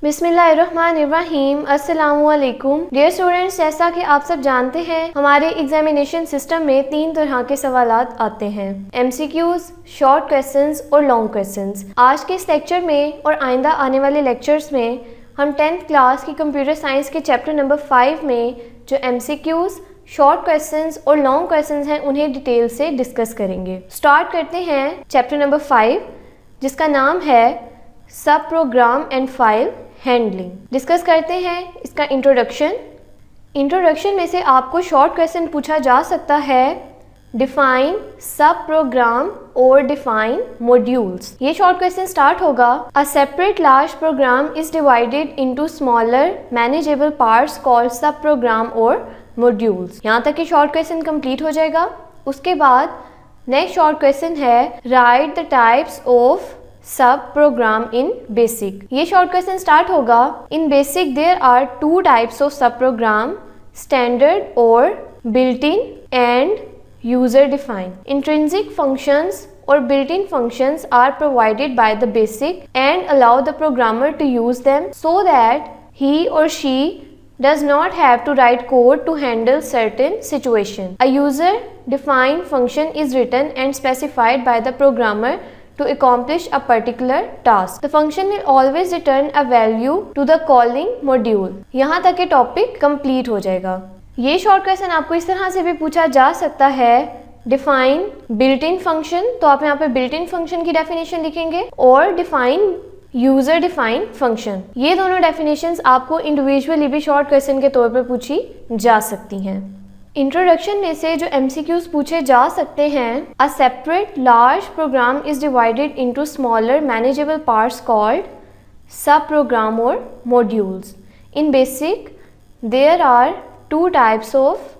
बिस्मिल्लाहिर्रहमानिर्रहीम। अस्सलामुअलैकुम dear students, जैसा कि आप सब जानते हैं हमारे एग्जामिनेशन सिस्टम में 3 तरह के सवालात आते हैं, MCQs, शॉर्ट क्वेश्चंस और लॉन्ग क्वेश्चंस। आज के इस लेक्चर में और आइंदा आने वाले लेक्चर्स में हम 10th क्लास की कंप्यूटर साइंस के चैप्टर नंबर 5 में जो MCQs, शॉर्ट क्वेश्चंस और लॉन्ग क्वेश्चंस हैं उन्हें डिटेल से डिस्कस करेंगे। स्टार्ट करते हैं चैप्टर नंबर 5 जिसका नाम है sub program and file handling. Discuss करते हैं इसका इंट्रोडक्शन में से आपको शॉर्ट क्वेश्चन पूछा जा सकता है, डिफाइन सब प्रोग्राम और डिफाइन मॉड्यूल्स। ये शॉर्ट क्वेश्चन स्टार्ट होगा, a separate large program is divided into smaller manageable parts called sub program और मॉड्यूल्स। यहाँ तक कि शॉर्ट क्वेश्चन कंप्लीट हो जाएगा। उसके बाद नेक्स्ट शॉर्ट क्वेश्चन है, write the types of sub program in BASIC. ये शॉर्ट क्वेश्चन स्टार्ट होगा, in basic there are 2 types of sub program, standard और built in and user define. Intrinsic functions or built-in functions are provided by the basic and allow the programmer to use them so that he or she does not have to write code to handle certain situation. A user-defined function is written and specified by the programmer to accomplish a particular task. The function will always return a value to the calling module. यहाँ तक ये topic complete हो जाएगा। ये short question आपको इस तरह से भी पूछा जा सकता है, डिफाइन बिल्ट इन फंक्शन, तो आप यहाँ पे बिल्ट इन फंक्शन की डेफिनेशन लिखेंगे, और डिफाइन यूजर डिफाइन फंक्शन। ये दोनों डेफिनेशंस आपको इंडिविजुअली भी शॉर्ट क्वेश्चन के तौर पर पूछी जा सकती हैं। इंट्रोडक्शन में से जो MCQs पूछे जा सकते हैं, a separate large program is divided into smaller manageable parts called sub program और modules. In basic there are 2 types of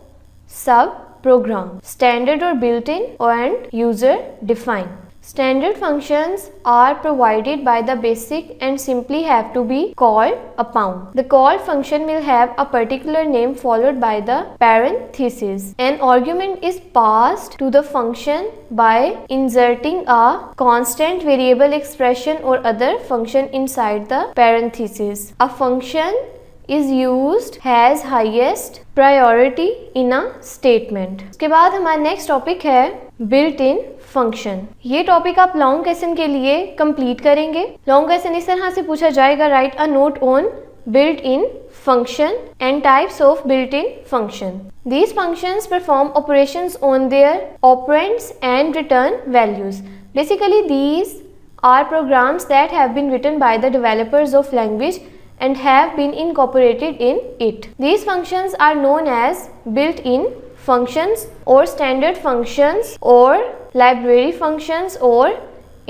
sub program, standard or built-in and user defined. Standard functions are provided by the basic and simply have to be called upon. The call function will have a particular name followed by the parenthesis. An argument is passed to the function by inserting a constant variable expression or other function inside the parenthesis. A function is used has highest priority in a statement. उसके बाद हमारा next topic है built in function. ये topic आप long question के लिए complete करेंगे। Long question इस तरह से पूछा जाएगा, right a note on built in function and types of built-in function. These functions perform operations on their operands and return values. Basically, these are programs that have been written by the developers of language and have been incorporated in it. These functions are known as built-in functions or standard functions or library functions or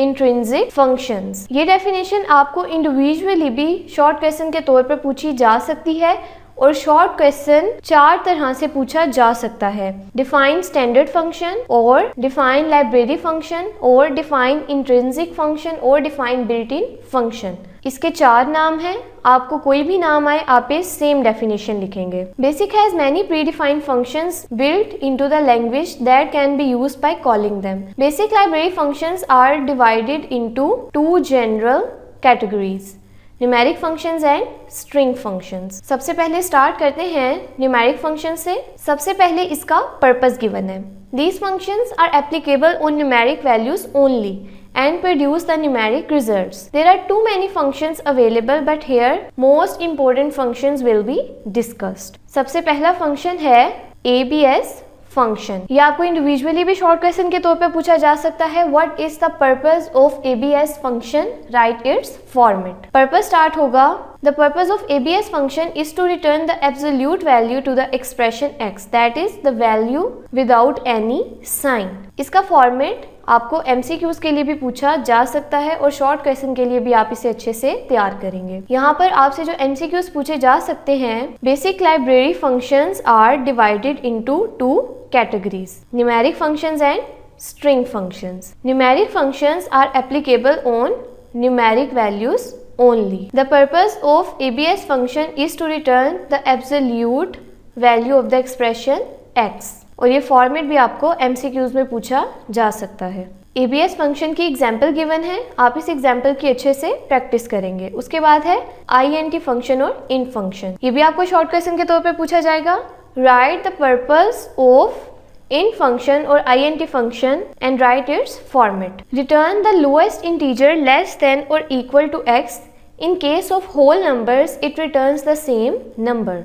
intrinsic functions. ये definition आपको individually भी short question के तौर पर पूछी जा सकती है और शॉर्ट क्वेश्चन 4 तरह से पूछा जा सकता है, डिफाइन स्टैंडर्ड फंक्शन और डिफाइन लाइब्रेरी फंक्शन और डिफाइन इंट्रिंसिक फंक्शन और डिफाइन बिल्ट इन फंक्शन। इसके 4 नाम हैं, आपको कोई भी नाम आए आप इस सेम डेफिनेशन लिखेंगे। Basic has many pre defined functions built into the language that can be used by calling them. Basic library functions are divided into 2 general categories, numeric functions and string functions. सबसे पहले start करते हैं numeric function से। सबसे पहले इसका purpose given है, these functions are applicable on numeric values only and produce the numeric results. There are too many functions available, but here most important functions will be discussed. सबसे पहला function है ABS function. ये आपको individually भी short question के तौर पे पूछा जा सकता है, what is the purpose of ABS function, right its format. Purpose start होगा, the purpose of ABS function is to return the absolute value to the expression x, that is the value without any sign. इसका format आपको MCQs के लिए भी पूछा जा सकता है और शॉर्ट क्वेश्चन के लिए भी आप इसे अच्छे से तैयार करेंगे। यहाँ पर आपसे जो MCQs पूछे जा सकते हैं, basic library functions are divided into 2 categories, numeric functions and string functions. Numeric functions are applicable on numeric values only. The purpose of ABS function is to return the absolute value of the expression x. और ये format भी आपको MCQs में पूछा जा सकता है। ABS function की एग्जाम्पल गिवन है, आप इस एग्जाम्पल की अच्छे से प्रैक्टिस करेंगे। उसके बाद है INT फंक्शन और int फंक्शन। ये भी आपको शॉर्ट क्वेश्चन के तौर पे पूछा जाएगा। Right the purpose of int function or INT function and write its format. Return the lowest integer less than or equal to x. In case of whole numbers, it returns the same number.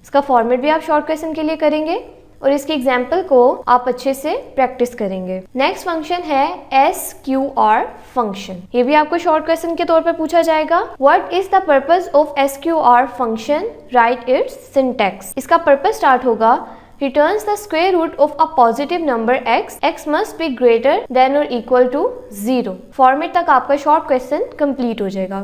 इसका format भी आप short question के लिए करेंगे और इसकी example को आप अच्छे से प्रैक्टिस करेंगे। नेक्स्ट फंक्शन है SQR फंक्शन। ये भी आपको शॉर्ट क्वेश्चन के तौर पर पूछा जाएगा। What is the purpose of SQR function? Write its syntax. इसका पर्पस स्टार्ट होगा returns the square root of a positive number x. X must be greater than or equal to 0. Format तक आपका short question complete हो जाएगा।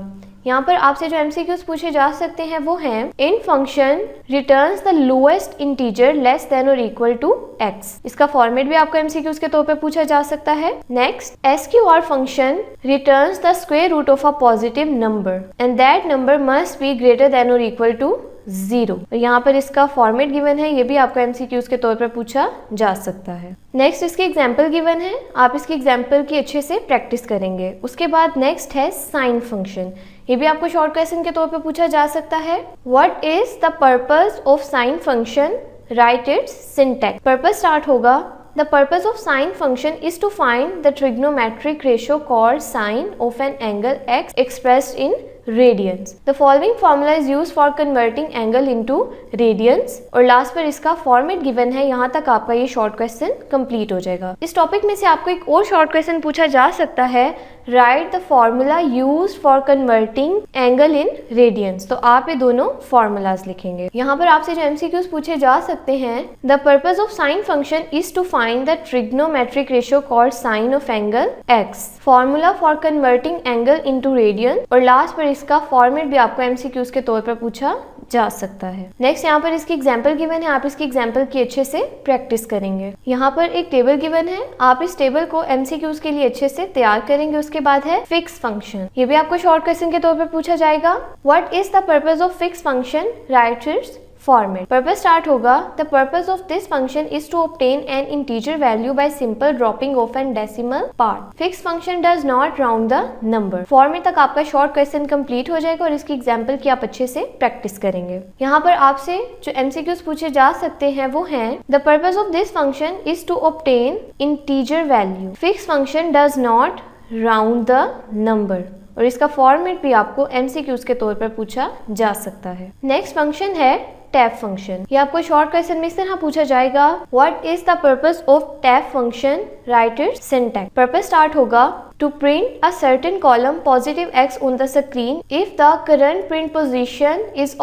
यहाँ पर आपसे जो MCQs पूछे जा सकते हैं वो हैं int function returns the lowest integer less than or equal to x. इसका फॉर्मेट भी आपको MCQs के तौर पे पूछा जा सकता है। Next SQR function returns the square root of a positive number and that number must be greater than or equal to 0। यहाँ पर इसका फॉर्मेट गिवन है, ये भी आपको MCQs के तौर पर पूछा जा सकता है। नेक्स्ट इसकी एग्जाम्पल गिवन है, आप इसकी एग्जाम्पल की अच्छे से प्रैक्टिस करेंगे। उसके बाद नेक्स्ट है साइन फंक्शन। ये भी आपको शॉर्ट क्वेश्चन के तौर पर पूछा जा सकता है। What is the purpose of sine function? Right it's syntax. Purpose start होगा The purpose of sine function is to find the trigonometric ratio called sine of an angle x expressed in radians. The following formula is used for converting angle into radians. और last पर इसका format given है। यहाँ तक आपका ये short question complete हो जाएगा। इस टॉपिक में से आपको एक और शॉर्ट क्वेश्चन पूछा जा सकता है। Write the formula used for converting angle in radiance. तो आप ये दोनों फॉर्मूलाज लिखेंगे। यहाँ पर आपसे जो MCQs पूछे जा सकते हैं, the purpose of sine function is to find the trigonometric ratio called sine of angle x। Formula for converting angle into radian. और लास्ट पर इसका फॉर्मेट भी आपको MCQs के तौर पर पूछा जा सकता है। नेक्स्ट यहाँ पर इसकी एग्जाम्पल गिवन है, आप इसकी एग्जाम्पल की अच्छे से प्रैक्टिस करेंगे। यहाँ पर एक टेबल गिवन है, आप इस टेबल को MCQs के लिए अच्छे से तैयार करेंगे। उसके बाद है फिक्स फंक्शन। ये भी आपको शॉर्ट क्वेश्चन के तौर पर पूछा जाएगा। What is the purpose of fix function? Right its format. Purpose start होगा the purpose of this function is to obtain an integer value by simple dropping of an decimal part. Fix function does not round the number. Format तक आपका short question complete हो जाएगा और इसकी example की आप अच्छे से प्रैक्टिस करेंगे। यहाँ पर आपसे जो MCQs पूछे जा सकते हैं वो हैं the purpose of this function is to obtain integer value. Fix function does not round the number. और इसका फॉर्मेट भी आपको MCQs के तौर पर पूछा जा सकता है। नेक्स्ट फंक्शन है टैप फंक्शन। ये आपको शॉर्ट क्वेश्चन में इस तरह पूछा जाएगा। What is the purpose of tap function? Right it's syntax. Purpose start होगा to print a certain column positive x on the screen if the current print position is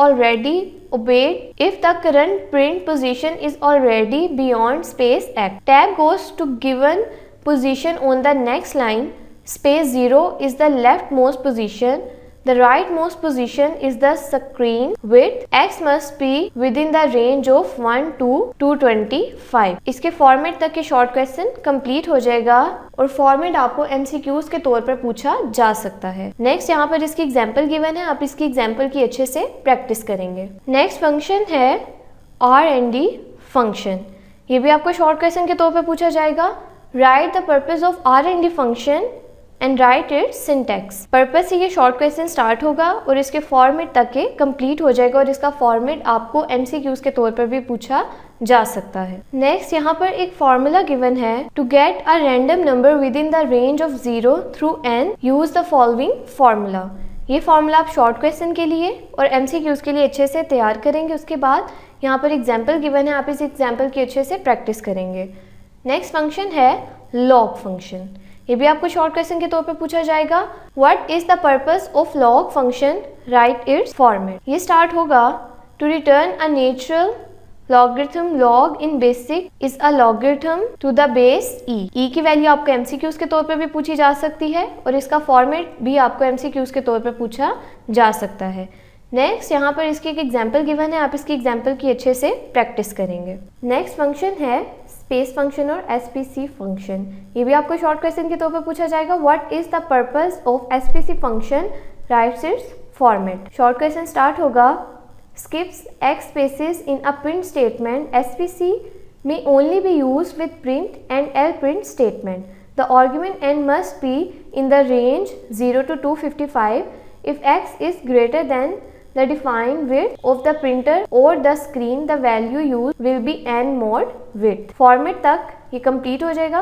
already beyond space x. Tab goes to given position on the next line. Space 0 is the leftmost position. The rightmost position is the screen width. X must be within the range of 1 to 225. इसके format तक के short question complete हो जाएगा और format आपको MCQs के तौर पर पूछा जा सकता है। नेक्स्ट यहाँ पर इसकी एग्जाम्पल गिवन है, आप इसकी एग्जाम्पल की अच्छे से प्रैक्टिस करेंगे। नेक्स्ट फंक्शन है R&D फंक्शन। ये भी आपको शॉर्ट क्वेश्चन के तौर पर पूछा जाएगा। Right the purpose of R&D function and right it's syntax. Purpose से ये शॉर्ट क्वेश्चन स्टार्ट होगा और इसके फॉर्मेट तक के कंप्लीट हो जाएगा और इसका फॉर्मेट आपको MCQs के तौर पर भी पूछा जा सकता है। नेक्स्ट यहाँ पर एक फॉर्मूला गिवन है to get a random number within the range of 0 through n use the following formula. ये फॉर्मूला आप शॉर्ट क्वेश्चन के लिए और MCQs के लिए अच्छे से तैयार करेंगे। उसके बाद यहाँ पर एग्जाम्पल गिवन है, आप इस एग्जाम्पल की अच्छे से प्रैक्टिस करेंगे। नेक्स्ट फंक्शन है लॉग फंक्शन। ये भी आपको शॉर्ट क्वेश्चन के तौर पे पूछा जाएगा। What is the purpose of log function? Right its format. ये स्टार्ट होगा to return a natural logarithm. Log in basic is a logarithm to the base e की वैल्यू आपको MCQs के तौर पे भी पूछी जा सकती है और इसका फॉर्मेट भी आपको MCQs के तौर पे पूछा जा सकता है। नेक्स्ट यहाँ पर इसकी एक एग्जाम्पल गिवन है, आप इसकी एग्जाम्पल की अच्छे से प्रैक्टिस करेंगे। नेक्स्ट फंक्शन है स्पेस फंक्शन और SPC फंक्शन। ये भी आपको शॉर्ट क्वेश्चन के तौर पर पूछा जाएगा। What is the purpose of SPC function? Rights it's format. Short question start होगा skips x spaces in a print statement. SPC may only be used with print and L print statement. The argument n must be in the range 0 to 255 if x is greater than the defined width of the printer or the screen. The value used will be n mod width. Format तक ये complete हो जाएगा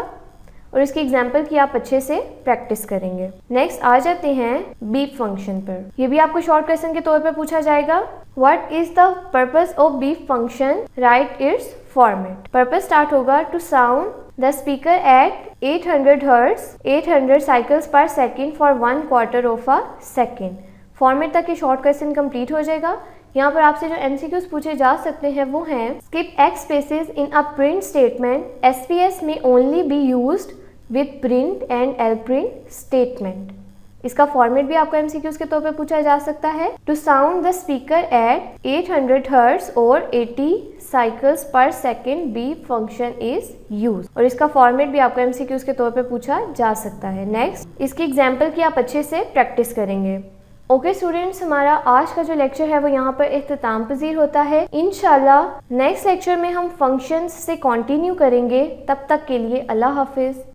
और इसकी example की आप अच्छे से प्रैक्टिस करेंगे। नेक्स्ट आ जाते हैं बीप फंक्शन पर। ये भी आपको शॉर्ट क्वेश्चन के तौर पर पूछा जाएगा। What is the purpose of beep function? Right its format. Purpose start होगा to sound the speaker at 800 Hz 800 cycles per second for 1/4 of a second. Format तक ये शॉर्ट क्वेश्चन कंप्लीट हो जाएगा। यहाँ पर आपसे जो MCQs पूछे जा सकते हैं वो हैं skip X spaces in a print statement, SPS में only be used with print and L print statement. इसका फॉर्मेट भी आपको MCQs के तौर पे पूछा जा सकता है। To sound the speaker at 800 Hz और 80 cycles per second beep function is use, और इसका फॉर्मेट भी आपको MCQs के तौर पे पूछा जा सकता है। नेक्स्ट इसकी एग्जाम्पल की आप अच्छे से प्रैक्टिस करेंगे। ओके स्टूडेंट्स, हमारा आज का जो लेक्चर है वो यहाँ पर इख्तिताम पजीर होता है। इंशाल्लाह नेक्स्ट लेक्चर में हम फंक्शंस से कंटिन्यू करेंगे। तब तक के लिए अल्लाह हाफिज।